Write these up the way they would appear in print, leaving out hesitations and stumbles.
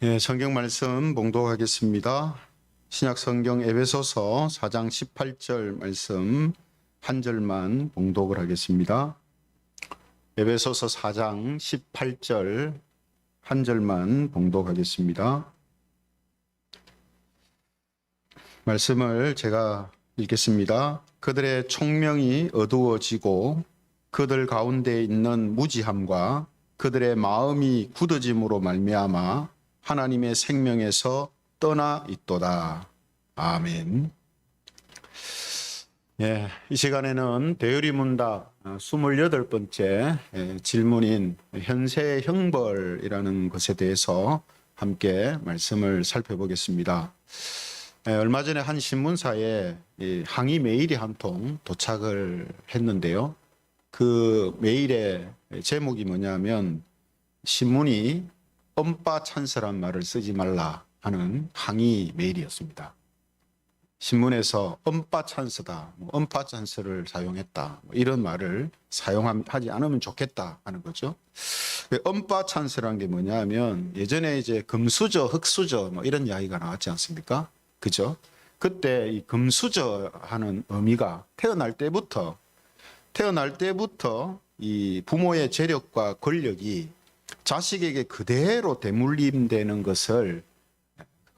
예, 성경 말씀 봉독하겠습니다. 신약 성경 에베소서 4장 18절 말씀 한 절만 봉독을 하겠습니다. 에베소서 4장 18절 한 절만 봉독하겠습니다. 말씀을 제가 읽겠습니다. 그들의 총명이 어두워지고 그들 가운데 있는 무지함과 그들의 마음이 굳어짐으로 말미암아 하나님의 생명에서 떠나 있도다. 아멘. 예, 이 시간에는 대열이 문답 28번째 질문인 현세의 형벌이라는 것에 대해서 함께 말씀을 살펴보겠습니다. 얼마 전에 한 신문사에 항의 메일이 한 통 도착을 했는데요. 그 메일의 제목이 뭐냐면 신문이 엄빠 찬스란 말을 쓰지 말라 하는 항의 메일이었습니다. 신문에서 엄빠 찬스다, 엄빠 찬스를 사용했다, 이런 말을 사용하지 않으면 좋겠다 하는 거죠. 엄빠 찬스라는 게 뭐냐면 예전에 이제 금수저, 흙수저 이런 이야기가 나왔지 않습니까? 그죠? 그때 이 금수저 하는 의미가 태어날 때부터 이 부모의 재력과 권력이 자식에게 그대로 대물림되는 것을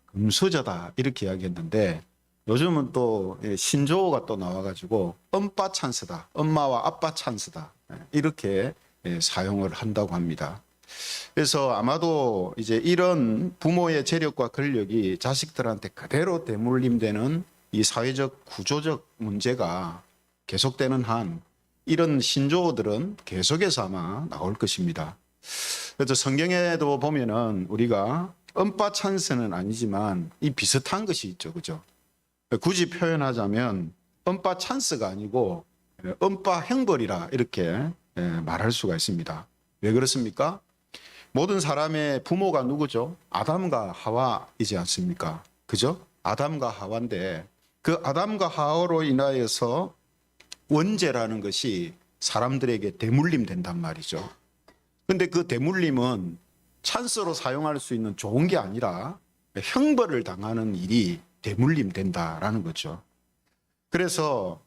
금수저다 이렇게 이야기했는데 요즘은 또 신조어가 또 나와가지고 엄빠 찬스다, 엄마와 아빠 찬스다 이렇게 사용을 한다고 합니다. 그래서 아마도 이제 이런 부모의 재력과 권력이 자식들한테 그대로 대물림되는 이 사회적 구조적 문제가 계속되는 한 이런 신조어들은 계속해서 아마 나올 것입니다. 그래서 성경에도 보면은 우리가 엄빠 찬스는 아니지만 이 비슷한 것이 있죠. 그죠? 굳이 표현하자면 엄빠 찬스가 아니고 엄빠 형벌이라 이렇게 말할 수가 있습니다. 왜 그렇습니까? 모든 사람의 부모가 누구죠? 아담과 하와이지 않습니까? 그죠? 아담과 하와인데 그 아담과 하와로 인하여서 원죄라는 것이 사람들에게 대물림 된단 말이죠. 근데 그 대물림은 찬스로 사용할 수 있는 좋은 게 아니라 형벌을 당하는 일이 대물림 된다라는 거죠. 그래서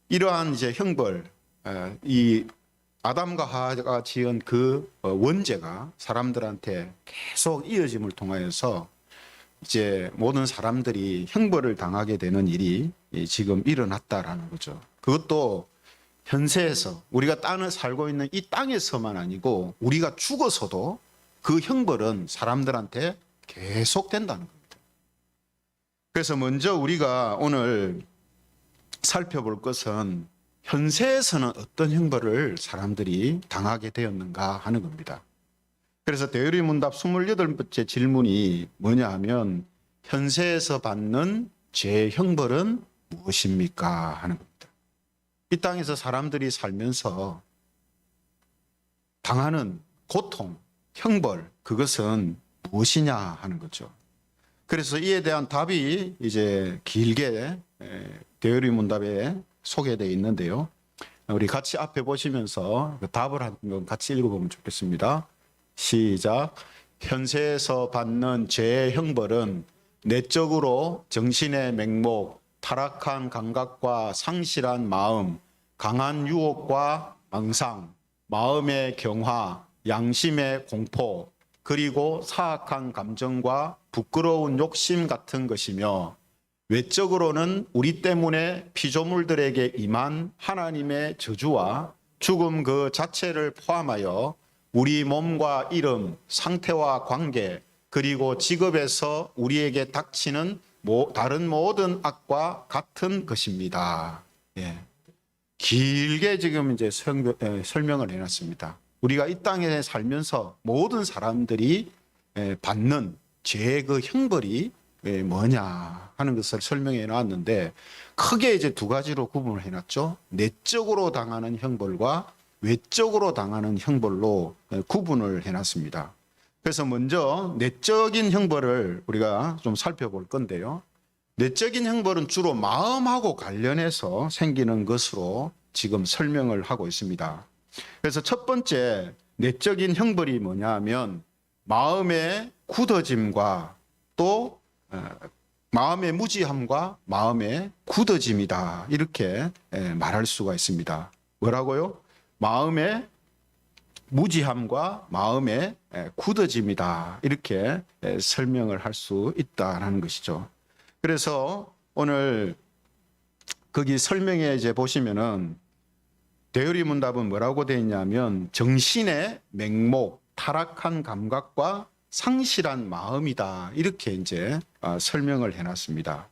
이러한 이제 형벌, 이 아담과 하와가 지은 그 원죄가 사람들한테 계속 이어짐을 통하여서 이제 모든 사람들이 형벌을 당하게 되는 일이 지금 일어났다라는 거죠. 그것도 현세에서 우리가 땅을 살고 있는 이 땅에서만 아니고 우리가 죽어서도 그 형벌은 사람들한테 계속된다는 겁니다. 그래서 먼저 우리가 오늘 살펴볼 것은 현세에서는 어떤 형벌을 사람들이 당하게 되었는가 하는 겁니다. 그래서 대열의 문답 28번째 질문이 뭐냐 하면 현세에서 받는 죄의 형벌은 무엇입니까 하는 겁니다. 이 땅에서 사람들이 살면서 당하는 고통, 형벌, 그것은 무엇이냐 하는 거죠. 그래서 이에 대한 답이 이제 길게 대열의 문답에 소개되어 있는데요. 우리 같이 앞에 보시면서 그 답을 한번 같이 읽어보면 좋겠습니다. 시작. 현세에서 받는 죄의 형벌은 내적으로 정신의 맹목, 타락한 감각과 상실한 마음, 강한 유혹과 망상, 마음의 경화, 양심의 공포, 그리고 사악한 감정과 부끄러운 욕심 같은 것이며 외적으로는 우리 때문에 피조물들에게 임한 하나님의 저주와 죽음 그 자체를 포함하여 우리 몸과 이름, 상태와 관계, 그리고 직업에서 우리에게 닥치는 다른 모든 악과 같은 것입니다. 예. 길게 지금 이제 설명을 해놨습니다. 우리가 이 땅에 살면서 모든 사람들이 받는 죄의 그 형벌이 뭐냐 하는 것을 설명해 놨는데 크게 이제 두 가지로 구분을 해놨죠. 내적으로 당하는 형벌과 외적으로 당하는 형벌로 구분을 해놨습니다. 그래서 먼저 내적인 형벌을 우리가 좀 살펴볼 건데요. 내적인 형벌은 주로 마음하고 관련해서 생기는 것으로 지금 설명을 하고 있습니다. 그래서 첫 번째 내적인 형벌이 뭐냐 하면 마음의 굳어짐과 또 마음의 무지함과 마음의 굳어짐이다. 이렇게 말할 수가 있습니다. 뭐라고요? 마음의 무지함과 마음의 굳어짐이다. 이렇게 설명을 할 수 있다는 것이죠. 그래서 오늘 거기 설명에 이제 보시면은 대열이 문답은 뭐라고 되어 있냐면 정신의 맹목, 타락한 감각과 상실한 마음이다. 이렇게 이제 설명을 해놨습니다.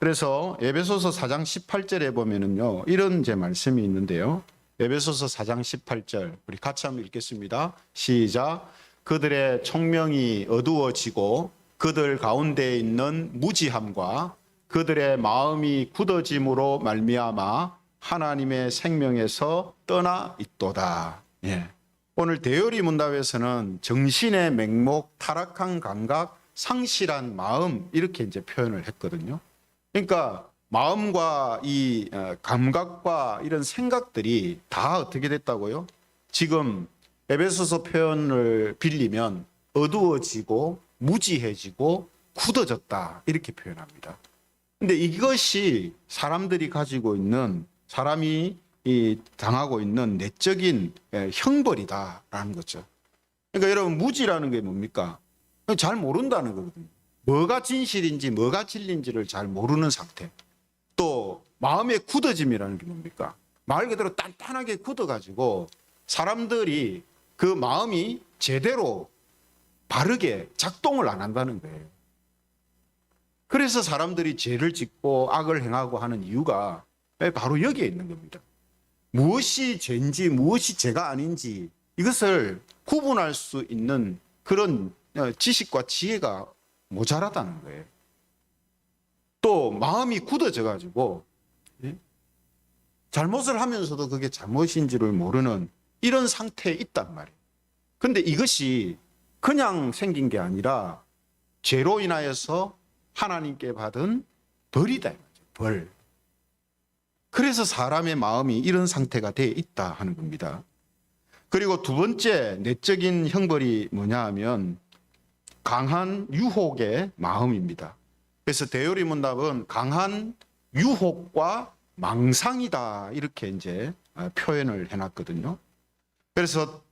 그래서 에베소서 4장 18절에 보면은요, 이런 이제 말씀이 있는데요. 에베소서 4장 18절, 우리 같이 한번 읽겠습니다. 시작. 그들의 총명이 어두워지고 그들 가운데 있는 무지함과 그들의 마음이 굳어짐으로 말미암아 하나님의 생명에서 떠나 있도다. 예. 오늘 대열이 문답에서는 정신의 맹목, 타락한 감각, 상실한 마음 이렇게 이제 표현을 했거든요. 그러니까 마음과 이 감각과 이런 생각들이 다 어떻게 됐다고요? 지금 에베소서 표현을 빌리면 어두워지고 무지해지고 굳어졌다 이렇게 표현합니다. 근데 이것이 사람들이 가지고 있는 사람이 당하고 있는 내적인 형벌이다라는 거죠. 그러니까 여러분 무지라는 게 뭡니까? 잘 모른다는 거거든요. 뭐가 진실인지 뭐가 진리인지를 잘 모르는 상태. 또 마음의 굳어짐이라는 게 뭡니까? 말 그대로 단단하게 굳어가지고 사람들이 그 마음이 제대로 바르게 작동을 안 한다는 거예요. 그래서 사람들이 죄를 짓고 악을 행하고 하는 이유가 바로 여기에 있는 겁니다. 무엇이 죄인지 무엇이 죄가 아닌지 이것을 구분할 수 있는 그런 지식과 지혜가 모자라다는 거예요. 또 마음이 굳어져 가지고 잘못을 하면서도 그게 잘못인지를 모르는 이런 상태에 있단 말이에요. 그런데 이것이 그냥 생긴 게 아니라 죄로 인하여서 하나님께 받은 벌이다. 벌. 그래서 사람의 마음이 이런 상태가 되어 있다 하는 겁니다. 그리고 두 번째 내적인 형벌이 뭐냐 하면 강한 유혹의 마음입니다. 그래서 대열이 문답은 강한 유혹과 망상이다 이렇게 이제 표현을 해놨거든요. 그래서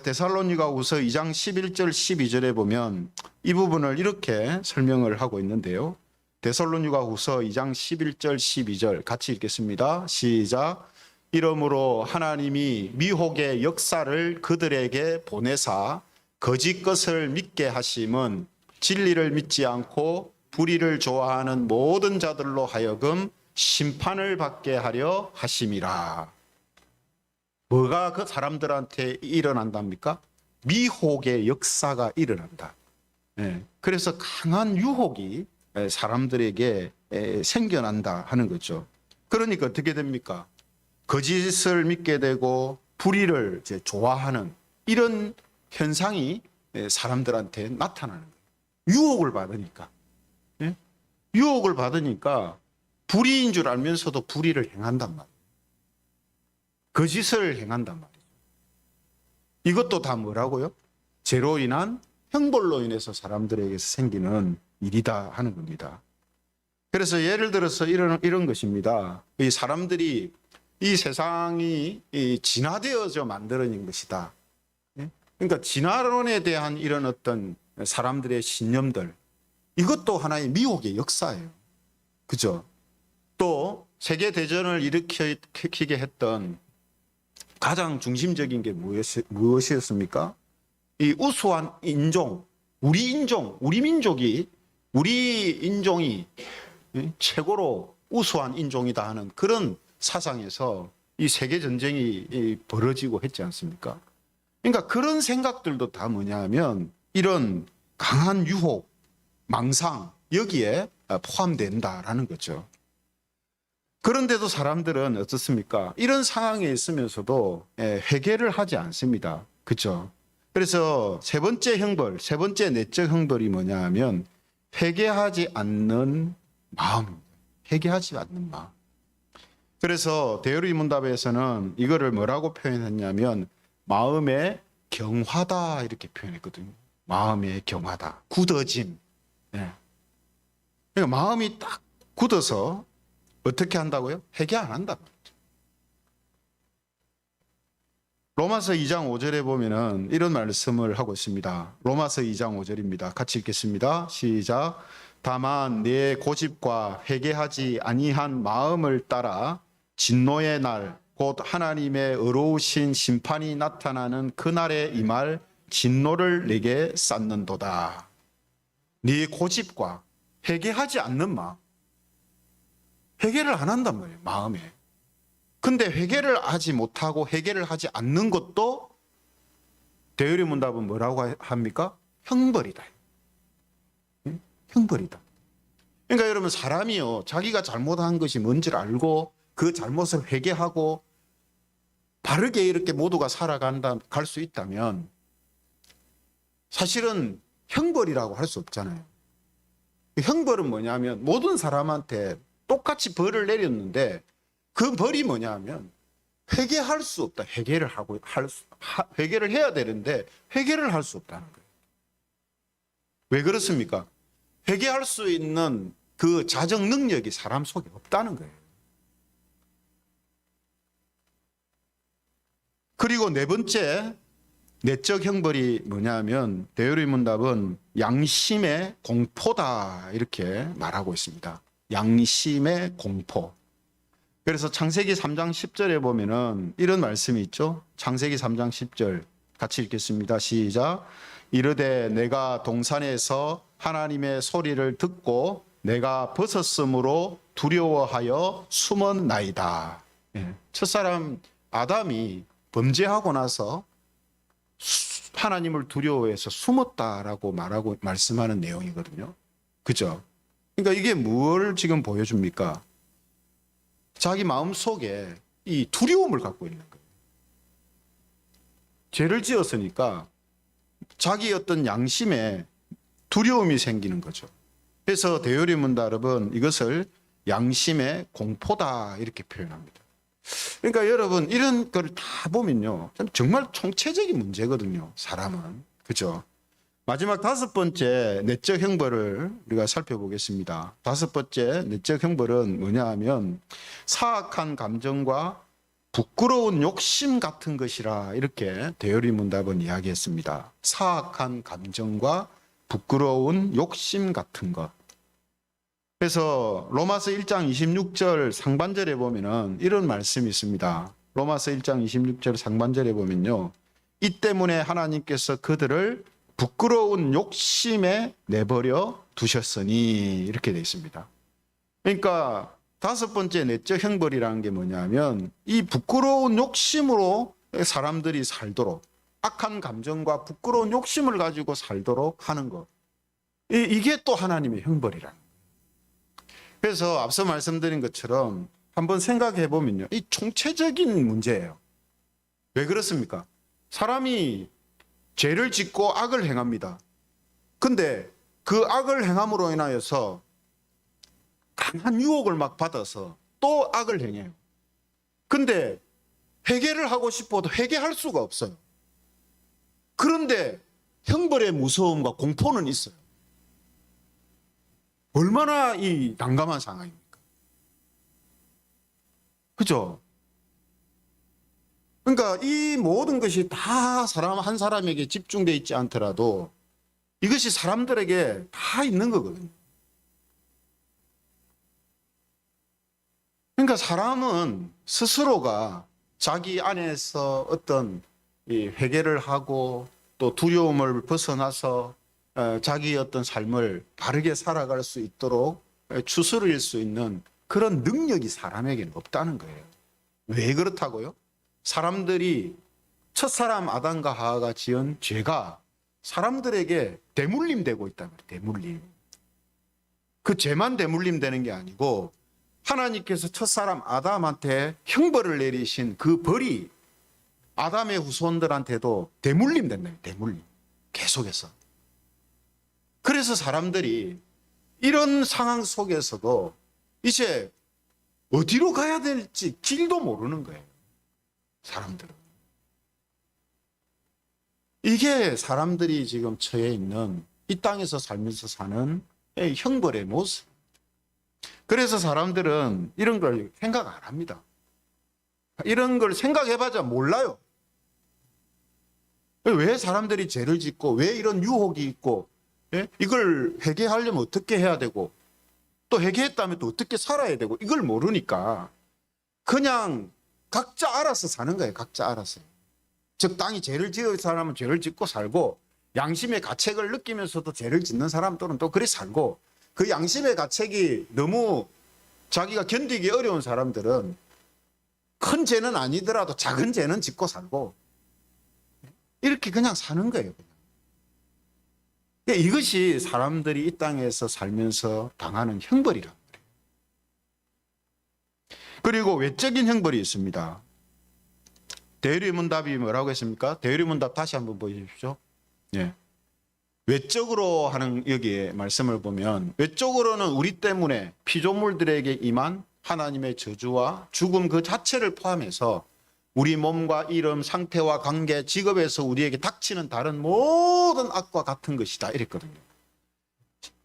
데살로니가후서 2장 11절 12절에 보면 이 부분을 이렇게 설명을 하고 있는데요. 데살로니가후서 2장 11절 12절 같이 읽겠습니다. 시작. 이러므로 하나님이 미혹의 역사를 그들에게 보내사 거짓 것을 믿게 하심은 진리를 믿지 않고 불의를 좋아하는 모든 자들로 하여금 심판을 받게 하려 하심이라. 뭐가 그 사람들한테 일어난답니까? 미혹의 역사가 일어난다. 그래서 강한 유혹이 사람들에게 생겨난다 하는 거죠. 그러니까 어떻게 됩니까? 거짓을 믿게 되고 불의를 이제 좋아하는 이런 현상이 사람들한테 나타나는 거예요. 유혹을 받으니까. 유혹을 받으니까 불의인 줄 알면서도 불의를 행한단 말이에요. 거짓을 행한단 말이에요. 이것도 다 뭐라고요? 죄로 인한 형벌로 인해서 사람들에게서 생기는 일이다 하는 겁니다. 그래서 예를 들어서 이런 것입니다. 이 사람들이 이 세상이 진화되어져 만들어진 것이다. 그러니까 진화론에 대한 이런 어떤 사람들의 신념들, 이것도 하나의 미혹의 역사예요. 그죠? 또 세계대전을 일으키게 했던 가장 중심적인 게 무엇이었습니까? 이 우수한 인종, 우리 민족이, 우리 인종이 최고로 우수한 인종이다 하는 그런 사상에서 이 세계전쟁이 벌어지고 했지 않습니까? 그러니까 그런 생각들도 다 뭐냐 하면 이런 강한 유혹, 망상, 여기에 포함된다라는 거죠. 그런데도 사람들은 어떻습니까? 이런 상황에 있으면서도 회개를 하지 않습니다. 그렇죠? 그래서 세 번째 형벌, 세 번째 내적 형벌이 뭐냐 하면 회개하지 않는 마음입니다. 회개하지 않는 마음. 그래서 대열의 문답에서는 이거를 뭐라고 표현했냐면 마음의 경화다 이렇게 표현했거든요. 마음의 경화다. 굳어짐. 예. 그러니까 마음이 딱 굳어서 어떻게 한다고요? 회개 안 한다. 로마서 2장 5절에 보면은 이런 말씀을 하고 있습니다. 로마서 2장 5절입니다. 같이 읽겠습니다. 시작. 다만 내 고집과 회개하지 아니한 마음을 따라 진노의 날 곧 하나님의 의로우신 심판이 나타나는 그날에 임할 진노를 내게 쌓는도다. 네 고집과 회개하지 않는 마음. 회개를 안 한단 말이에요. 마음에. 근데 회개를 하지 못하고 회개를 하지 않는 것도 대열의 문답은 뭐라고 합니까? 형벌이다. 형벌이다. 그러니까 여러분 사람이요 자기가 잘못한 것이 뭔지를 알고 그 잘못을 회개하고 바르게 이렇게 모두가 갈 수 있다면 사실은 형벌이라고 할 수 없잖아요. 형벌은 뭐냐면 모든 사람한테 똑같이 벌을 내렸는데 그 벌이 뭐냐면 회개할 수 없다. 회개를 해야 되는데 회개를 할 수 없다는 거예요. 왜 그렇습니까? 회개할 수 있는 그 자정 능력이 사람 속에 없다는 거예요. 그리고 네 번째 내적 형벌이 뭐냐면 대열의 문답은 양심의 공포다 이렇게 말하고 있습니다. 양심의 공포. 그래서 창세기 3장 10절에 보면은 이런 말씀이 있죠. 창세기 3장 10절 같이 읽겠습니다. 시작. 이르되 내가 동산에서 하나님의 소리를 듣고 내가 벗었으므로 두려워하여 숨었나이다. 첫사람 아담이 범죄하고 나서 하나님을 두려워해서 숨었다라고 말씀하는 내용이거든요. 그죠? 그러니까 이게 뭘 지금 보여줍니까? 자기 마음 속에 이 두려움을 갖고 있는 거예요. 죄를 지었으니까 자기 어떤 양심에 두려움이 생기는 거죠. 그래서 대열의 문답은 이것을 양심의 공포다 이렇게 표현합니다. 그러니까 여러분 이런 걸 다 보면요 정말 총체적인 문제거든요. 사람은. 그죠? 마지막 다섯 번째 내적 형벌을 우리가 살펴보겠습니다. 다섯 번째 내적 형벌은 뭐냐 하면 사악한 감정과 부끄러운 욕심 같은 것이라 이렇게 대열의 문답은 이야기했습니다. 사악한 감정과 부끄러운 욕심 같은 것. 그래서 로마서 1장 26절 상반절에 보면은 이런 말씀이 있습니다. 로마서 1장 26절 상반절에 보면요. 이 때문에 하나님께서 그들을 부끄러운 욕심에 내버려 두셨으니 이렇게 되어 있습니다. 그러니까 다섯 번째 내적 형벌이라는 게 뭐냐면 이 부끄러운 욕심으로 사람들이 살도록 악한 감정과 부끄러운 욕심을 가지고 살도록 하는 것. 이게 또 하나님의 형벌이라는 거예요. 그래서 앞서 말씀드린 것처럼 한번 생각해 보면요. 이 총체적인 문제예요. 왜 그렇습니까? 사람이 죄를 짓고 악을 행합니다. 근데 그 악을 행함으로 인하여서 강한 유혹을 막 받아서 또 악을 행해요. 근데 회개를 하고 싶어도 회개할 수가 없어요. 그런데 형벌의 무서움과 공포는 있어요. 얼마나 이 난감한 상황입니까? 그죠? 그러니까 이 모든 것이 다 사람 한 사람에게 집중되어 있지 않더라도 이것이 사람들에게 다 있는 거거든요. 그러니까 사람은 스스로가 자기 안에서 어떤 이 회개를 하고 또 두려움을 벗어나서 자기의 어떤 삶을 바르게 살아갈 수 있도록 추스릴 수 있는 그런 능력이 사람에게는 없다는 거예요. 왜 그렇다고요? 사람들이 첫사람 아담과 하와가 지은 죄가 사람들에게 대물림 되고 있다는 거예요. 대물림. 그 죄만 대물림 되는 게 아니고 하나님께서 첫사람 아담한테 형벌을 내리신 그 벌이 아담의 후손들한테도 대물림 된다. 대물림. 계속해서. 그래서 사람들이 이런 상황 속에서도 이제 어디로 가야 될지 길도 모르는 거예요. 사람들은. 이게 사람들이 지금 처해 있는 이 땅에서 살면서 사는 형벌의 모습. 그래서 사람들은 이런 걸 생각 안 합니다. 이런 걸 생각해봐자 몰라요. 왜 사람들이 죄를 짓고 왜 이런 유혹이 있고, 예? 이걸 회개하려면 어떻게 해야 되고, 또 회개했다면 또 어떻게 살아야 되고, 이걸 모르니까 그냥 각자 알아서 사는 거예요. 각자 알아서. 적당히 죄를 지을 사람은 죄를 짓고 살고, 양심의 가책을 느끼면서도 죄를 짓는 사람들은 또 그리 살고, 그 양심의 가책이 너무 자기가 견디기 어려운 사람들은 큰 죄는 아니더라도 작은 죄는 짓고 살고, 이렇게 그냥 사는 거예요. 그냥. 이것이 사람들이 이 땅에서 살면서 당하는 형벌이란 말이에요. 그리고 외적인 형벌이 있습니다. 대리문답이 뭐라고 했습니까? 대리문답 다시 한번 보여주십시오. 예. 외적으로 하는 여기에 말씀을 보면, 외적으로는 우리 때문에 피조물들에게 임한 하나님의 저주와 죽음 그 자체를 포함해서 우리 몸과 이름, 상태와 관계, 직업에서 우리에게 닥치는 다른 모든 악과 같은 것이다, 이랬거든요.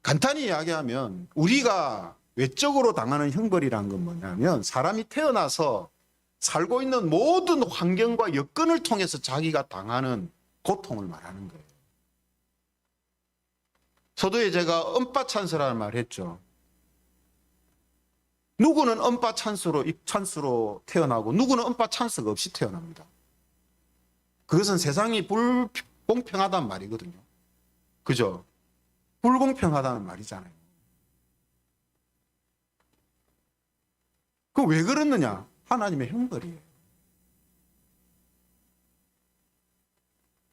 간단히 이야기하면 우리가 외적으로 당하는 형벌이란 건 뭐냐면, 사람이 태어나서 살고 있는 모든 환경과 여건을 통해서 자기가 당하는 고통을 말하는 거예요. 서두에 제가 언빠찬스라는 말을 했죠. 누구는 언빠찬스로 태어나고 누구는 언빠찬스가 없이 태어납니다. 그것은 세상이 불공평하다는 말이거든요. 그죠? 불공평하다는 말이잖아요. 그 왜 그렇느냐? 하나님의 형벌이에요.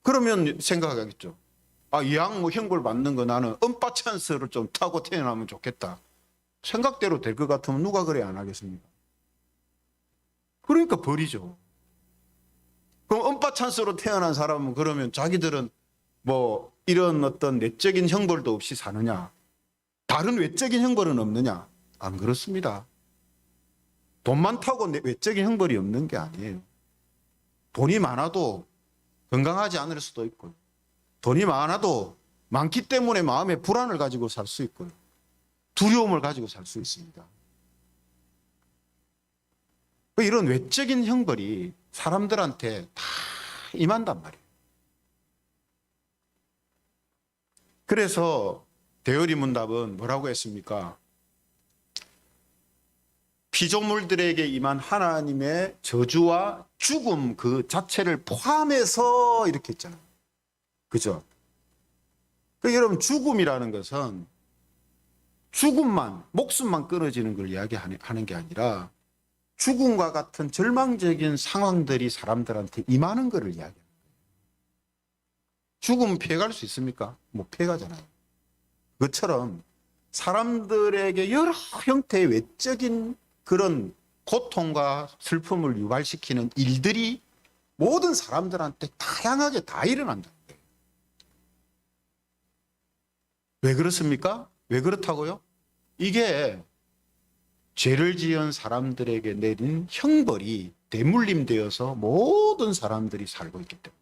그러면 생각하겠죠. 이왕 형벌 받는 거 나는 언빠찬스를 좀 타고 태어나면 좋겠다. 생각대로 될 것 같으면 누가 그래 안 하겠습니까? 그러니까 버리죠. 그럼 언빠찬스로 태어난 사람은 그러면 자기들은 뭐 이런 어떤 내적인 형벌도 없이 사느냐? 다른 외적인 형벌은 없느냐? 안 그렇습니다. 돈 많다고 외적인 형벌이 없는 게 아니에요. 돈이 많아도 건강하지 않을 수도 있고요. 돈이 많아도 많기 때문에 마음에 불안을 가지고 살 수 있고요. 두려움을 가지고 살 수 있습니다. 이런 외적인 형벌이 사람들한테 다 임한단 말이에요. 그래서 대열이문답은 뭐라고 했습니까? 피조물들에게 임한 하나님의 저주와 죽음 그 자체를 포함해서 이렇게 했잖아요. 그죠? 여러분, 죽음이라는 것은 죽음만, 목숨만 끊어지는 걸 이야기하는 게 아니라 죽음과 같은 절망적인 상황들이 사람들한테 임하는 것을 이야기하는 거예요. 죽음은 피해갈 수 있습니까? 못 피해가잖아요. 그것처럼 사람들에게 여러 형태의 외적인 그런 고통과 슬픔을 유발시키는 일들이 모든 사람들한테 다양하게 다 일어난다는 거예요. 왜 그렇습니까? 왜 그렇다고요? 이게 죄를 지은 사람들에게 내린 형벌이 대물림되어서 모든 사람들이 살고 있기 때문에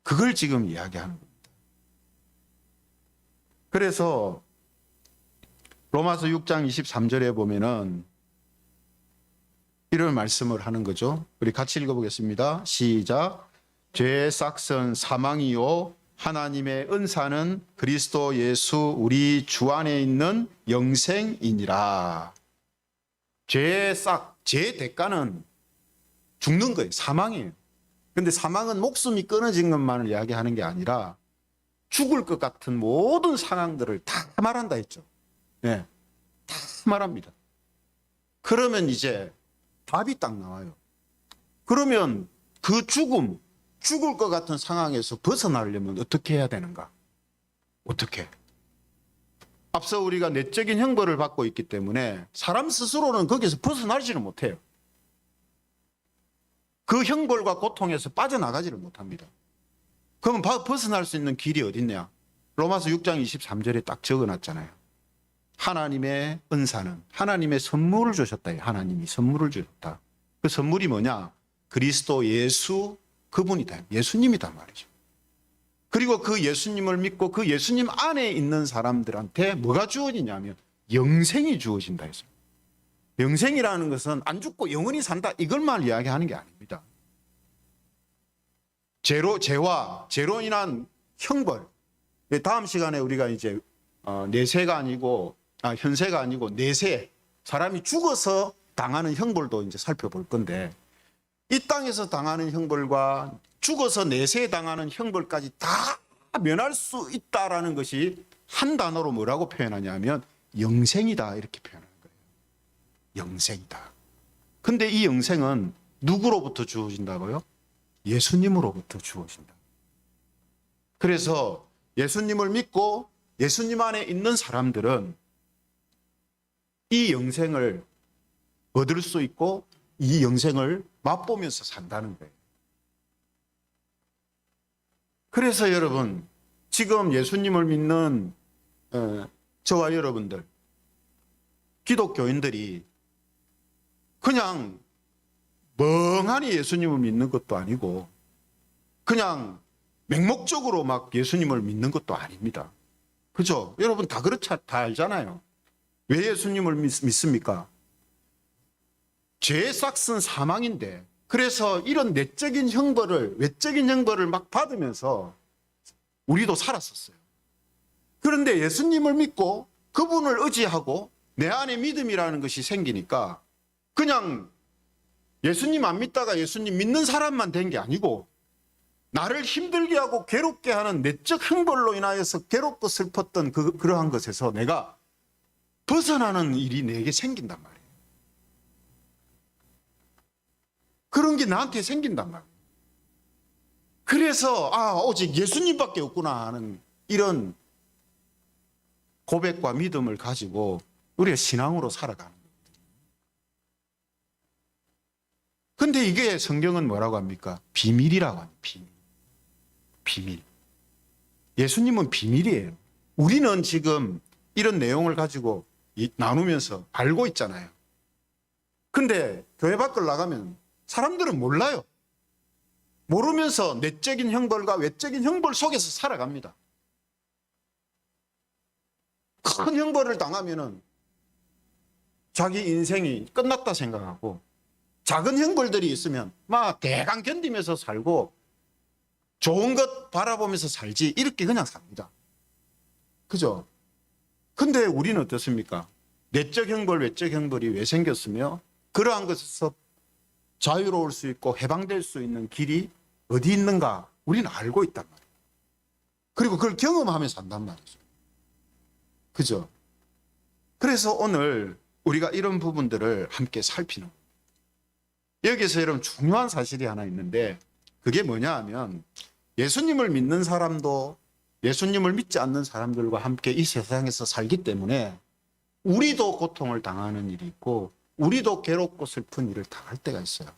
그걸 지금 이야기하는 겁니다. 그래서 로마서 6장 23절에 보면은 이런 말씀을 하는 거죠. 우리 같이 읽어보겠습니다. 시작. 죄의 싹은 사망이요 하나님의 은사는 그리스도 예수 우리 주 안에 있는 영생이니라. 죄의 싹, 죄의 대가는 죽는 거예요. 사망이에요. 그런데 사망은 목숨이 끊어진 것만을 이야기하는 게 아니라 죽을 것 같은 모든 상황들을 다 말한다 했죠. 네, 다 말합니다. 그러면 이제 답이 딱 나와요. 그러면 그 죽을 것 같은 상황에서 벗어나려면 어떻게 해야 되는가? 어떻게? 앞서 우리가 내적인 형벌을 받고 있기 때문에 사람 스스로는 거기서 벗어나지를 못해요. 그 형벌과 고통에서 빠져나가지를 못합니다. 그러면 벗어날 수 있는 길이 어딨냐? 로마서 6장 23절에 딱 적어놨잖아요. 하나님의 은사는 하나님의 선물을 주셨다. 하나님이 선물을 주셨다. 그 선물이 뭐냐? 그리스도 예수 그분이다. 예수님이다 말이죠. 그리고 그 예수님을 믿고 그 예수님 안에 있는 사람들한테 뭐가 주어지냐면 영생이 주어진다 했어요. 영생이라는 것은 안 죽고 영원히 산다 이걸만 이야기하는 게 아닙니다. 죄로 인한 형벌. 다음 시간에 우리가 이제 내세가 아니고 현세가 아니고 내세, 사람이 죽어서 당하는 형벌도 이제 살펴볼 건데, 이 땅에서 당하는 형벌과 죽어서 내세에 당하는 형벌까지 다 면할 수 있다라는 것이 한 단어로 뭐라고 표현하냐면 영생이다 이렇게 표현하는 거예요. 영생이다. 근데 이 영생은 누구로부터 주어진다고요? 예수님으로부터 주어진다. 그래서 예수님을 믿고 예수님 안에 있는 사람들은 이 영생을 얻을 수 있고 이 영생을 맛보면서 산다는 거예요. 그래서 여러분, 지금 예수님을 믿는 저와 여러분들, 기독교인들이 그냥 멍하니 예수님을 믿는 것도 아니고 그냥 맹목적으로 막 예수님을 믿는 것도 아닙니다. 그죠? 여러분 다 다 알잖아요. 왜 예수님을 믿습니까? 죄의 싹은 사망인데, 그래서 이런 내적인 형벌을, 외적인 형벌을 막 받으면서 우리도 살았었어요. 그런데 예수님을 믿고 그분을 의지하고 내 안에 믿음이라는 것이 생기니까 그냥 예수님 안 믿다가 예수님 믿는 사람만 된 게 아니고 나를 힘들게 하고 괴롭게 하는 내적 형벌로 인하여서 괴롭고 슬펐던 그러한 것에서 내가 벗어나는 일이 내게 생긴단 말이에요. 그런 게 나한테 생긴단 말이에요. 그래서 오직 예수님밖에 없구나 하는 이런 고백과 믿음을 가지고 우리가 신앙으로 살아가는 거예요. 근데 이게 성경은 뭐라고 합니까? 비밀이라고 합니다. 비밀. 예수님은 비밀이에요. 우리는 지금 이런 내용을 가지고 나누면서 알고 있잖아요. 근데 교회 밖을 나가면 사람들은 몰라요. 모르면서 내적인 형벌과 외적인 형벌 속에서 살아갑니다. 큰 형벌을 당하면은 자기 인생이 끝났다 생각하고, 작은 형벌들이 있으면 막 대강 견디면서 살고 좋은 것 바라보면서 살지, 이렇게 그냥 삽니다. 그죠? 근데 우리는 어떻습니까? 내적 형벌, 외적 형벌이 왜 생겼으며 그러한 것에서 자유로울 수 있고 해방될 수 있는 길이 어디 있는가 우리는 알고 있단 말이에요. 그리고 그걸 경험하면서 산단 말이죠. 그죠? 그래서 오늘 우리가 이런 부분들을 함께 살피는 거예요. 여기서 여러분 중요한 사실이 하나 있는데, 그게 뭐냐 하면 예수님을 믿는 사람도 예수님을 믿지 않는 사람들과 함께 이 세상에서 살기 때문에 우리도 고통을 당하는 일이 있고 우리도 괴롭고 슬픈 일을 당할 때가 있어요.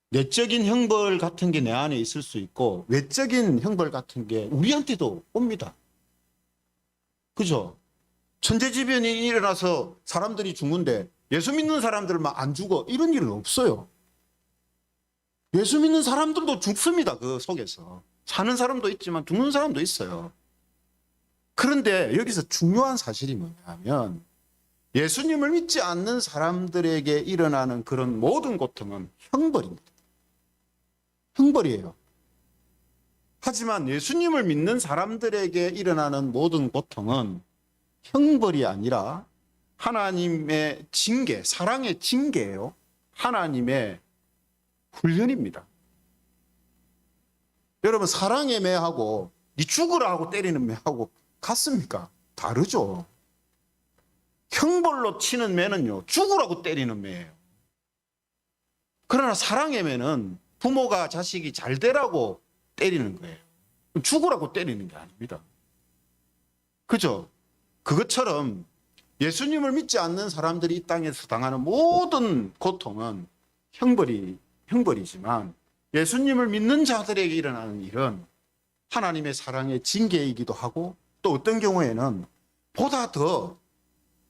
내적인 형벌 같은 게 내 안에 있을 수 있고 외적인 형벌 같은 게 우리한테도 옵니다. 그죠? 천재지변이 일어나서 사람들이 죽는데 예수 믿는 사람들만 안 죽어, 이런 일은 없어요. 예수 믿는 사람들도 죽습니다. 그 속에서 사는 사람도 있지만 죽는 사람도 있어요. 그런데 여기서 중요한 사실이 뭐냐면 예수님을 믿지 않는 사람들에게 일어나는 그런 모든 고통은 형벌입니다. 형벌이에요. 하지만 예수님을 믿는 사람들에게 일어나는 모든 고통은 형벌이 아니라 하나님의 징계, 사랑의 징계예요. 하나님의 훈련입니다. 여러분, 사랑의 매하고 네 죽으라 하고 때리는 매하고 같습니까? 다르죠. 형벌로 치는 매는요, 죽으라고 때리는 매예요. 그러나 사랑의 매는 부모가 자식이 잘 되라고 때리는 거예요. 죽으라고 때리는 게 아닙니다. 그죠? 그것처럼 예수님을 믿지 않는 사람들이 이 땅에서 당하는 모든 고통은 형벌이지만 예수님을 믿는 자들에게 일어나는 일은 하나님의 사랑의 징계이기도 하고, 또 어떤 경우에는 보다 더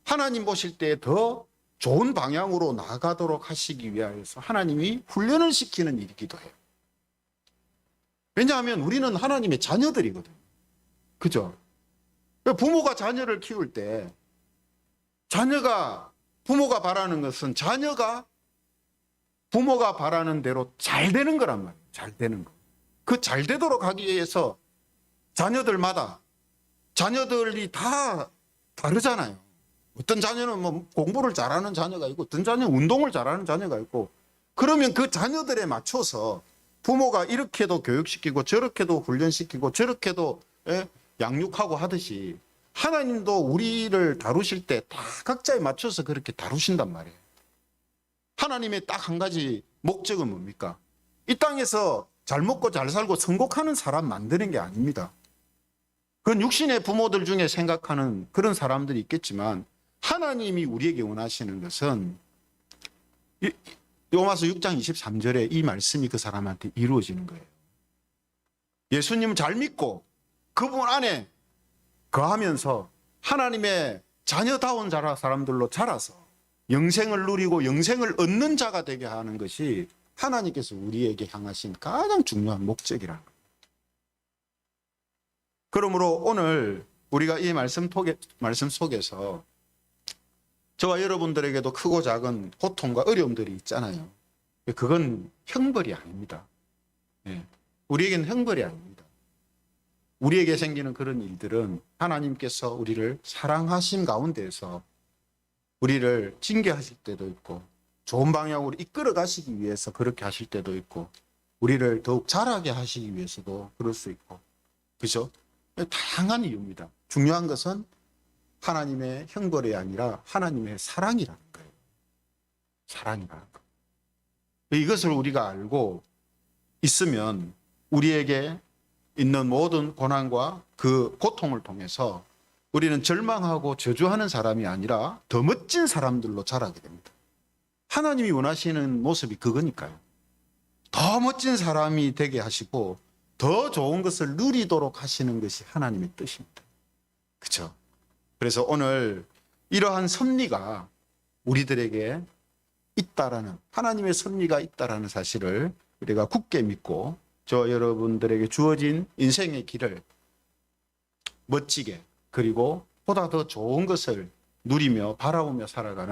하나님 보실 때 더 좋은 방향으로 나아가도록 하시기 위하여서 하나님이 훈련을 시키는 일이기도 해요. 왜냐하면 우리는 하나님의 자녀들이거든요. 그죠? 부모가 자녀를 키울 때 부모가 바라는 것은 자녀가 부모가 바라는 대로 잘 되는 거란 말이에요. 잘 되는 거. 그 잘 되도록 하기 위해서 자녀들이 다 다르잖아요. 어떤 자녀는 뭐 공부를 잘하는 자녀가 있고 어떤 자녀는 운동을 잘하는 자녀가 있고, 그러면 그 자녀들에 맞춰서 부모가 이렇게도 교육시키고 저렇게도 훈련시키고 저렇게도 양육하고 하듯이 하나님도 우리를 다루실 때 다 각자에 맞춰서 그렇게 다루신단 말이에요. 하나님의 딱 한 가지 목적은 뭡니까? 이 땅에서 잘 먹고 잘 살고 성공하는 사람 만드는 게 아닙니다. 그건 육신의 부모들 중에 생각하는 그런 사람들이 있겠지만, 하나님이 우리에게 원하시는 것은 요마서 6장 23절에 이 말씀이 그 사람한테 이루어지는 거예요. 예수님을 잘 믿고 그분 안에 거하면서 하나님의 자녀다운 사람들로 자라서 영생을 누리고 영생을 얻는 자가 되게 하는 것이 하나님께서 우리에게 향하신 가장 중요한 목적이라는 거예요. 그러므로 오늘 우리가 이 말씀 속에서 저와 여러분들에게도 크고 작은 고통과 어려움들이 있잖아요. 그건 형벌이 아닙니다. 우리에게는 형벌이 아닙니다. 우리에게 생기는 그런 일들은 하나님께서 우리를 사랑하심 가운데에서 우리를 징계하실 때도 있고, 좋은 방향으로 이끌어 가시기 위해서 그렇게 하실 때도 있고, 우리를 더욱 자라게 하시기 위해서도 그럴 수 있고, 그죠? 다양한 이유입니다. 중요한 것은 하나님의 형벌이 아니라 하나님의 사랑이라는 거예요. 사랑이라는 거. 이것을 우리가 알고 있으면 우리에게 있는 모든 고난과 그 고통을 통해서 우리는 절망하고 저주하는 사람이 아니라 더 멋진 사람들로 자라게 됩니다. 하나님이 원하시는 모습이 그거니까요. 더 멋진 사람이 되게 하시고 더 좋은 것을 누리도록 하시는 것이 하나님의 뜻입니다. 그렇죠? 그래서 오늘 이러한 섭리가 우리들에게 있다라는, 하나님의 섭리가 있다라는 사실을 우리가 굳게 믿고 저 여러분들에게 주어진 인생의 길을 멋지게, 그리고 보다 더 좋은 것을 누리며 바라보며 살아가는